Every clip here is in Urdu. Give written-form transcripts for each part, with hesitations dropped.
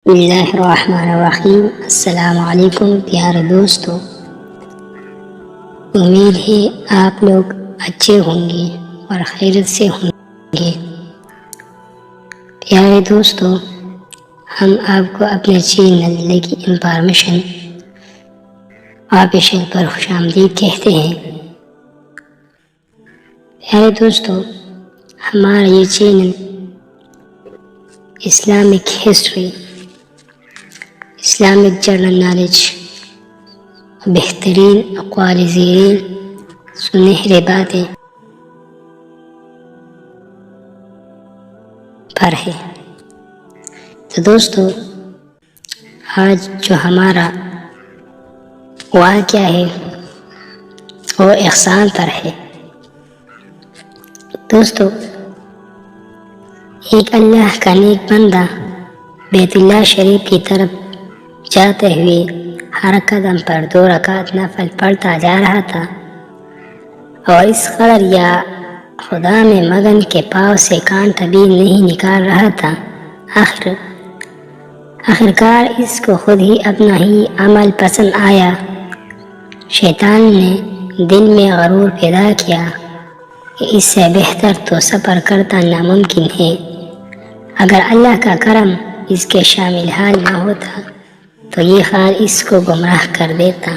بسم اللہ الرحمن الرحیم۔ السلام علیکم پیارے دوستو، امید ہے آپ لوگ اچھے ہوں گے اور خیریت سے ہوں گے۔ پیارے دوستو، ہم آپ کو اپنے چینل لیکی انفارمیشن آفیشیل پر خوش آمدید کہتے ہیں۔ پیارے دوستو، ہمارا یہ channel Islamic history, Islamic general knowledge, بہترین اقوال زیرین، سنہرے باتیں پر ہے۔ تو دوستو، آج جو ہمارا واقعہ ہے وہ احسان پر ہے۔ دوستو، ایک اللہ کا نیک بندہ بیت اللہ شریف کی طرف جاتے ہوئے ہر قدم پر 2 رکعت نفل پڑھتا جا رہا تھا، اور اس قدر یا خدا میں مگن کے پاؤں سے کانٹا بھی نہیں نکال رہا تھا۔ آخرکار اس کو خود ہی اپنا ہی عمل پسند آیا۔ شیطان نے دل میں غرور پیدا کیا کہ اس سے بہتر تو سفر کرتا ناممکن ہے۔ اگر اللہ کا کرم اس کے شامل حال نہ ہوتا تو یہ حال اس کو گمراہ کر دیتا۔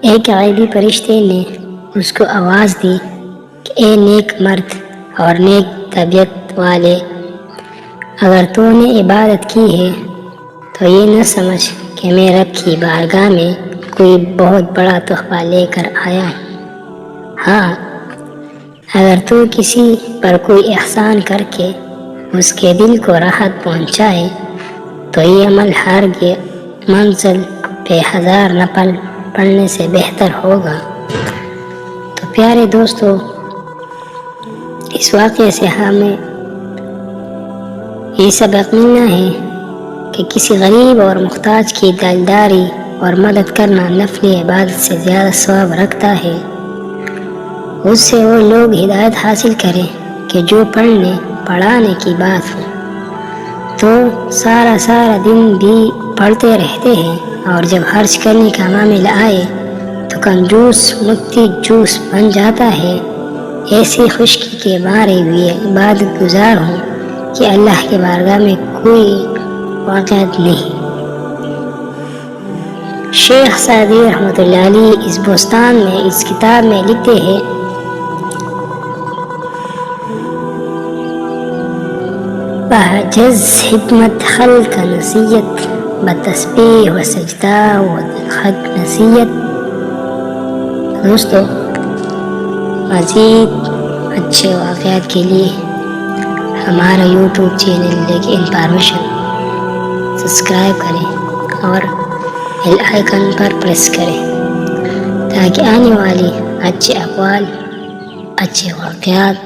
ایک غیبی فرشتے نے اس کو آواز دی کہ اے نیک مرد اور نیک طبیعت والے، اگر تو نے عبادت کی ہے تو یہ نہ سمجھ کہ میں رب کی بارگاہ میں کوئی بہت بڑا تحفہ لے کر آیا ہوں۔ ہاں، اگر تو کسی پر کوئی احسان کر کے اس کے دل کو راحت پہنچائے تو یہ عمل ہرگز منزل پہ 1000 نفل پڑھنے سے بہتر ہوگا۔ تو پیارے دوستو، اس واقعے سے ہمیں یہ سبق ملنا ہے کہ کسی غریب اور محتاج کی دلداری اور مدد کرنا نفل عبادت سے زیادہ ثواب رکھتا ہے۔ اس سے وہ لوگ ہدایت حاصل کریں کہ جو پڑھنے پڑھانے کی بات ہو تو سارا دن بھی پڑھتے رہتے ہیں، اور جب خرچ کرنے کا معاملہ آئے تو کنجوس متی جوس بن جاتا ہے۔ ایسی خشکی کے مارے ہوئے عبادت گزار ہوں کہ اللہ کے بارگاہ میں کوئی واقعات نہیں۔ شیخ سعدی رحمۃ اللہ علیہ اس بستان میں اس کتاب میں لکھتے ہیں، بجز حکمت خلق نصیحت، بتسبیح و سجدہ و خلق نصیحت۔ دوستو، مزید اچھے واقعات کے لیے ہمارا یوٹیوب چینل لیکی انفارمیشن سبسکرائب کریں اور بیل آئیکن پر پریس کریں تاکہ آنے والی اچھے اقوال، اچھے واقعات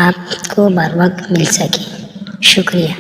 آپ کو بر وقت مل سکیں۔ شکریہ۔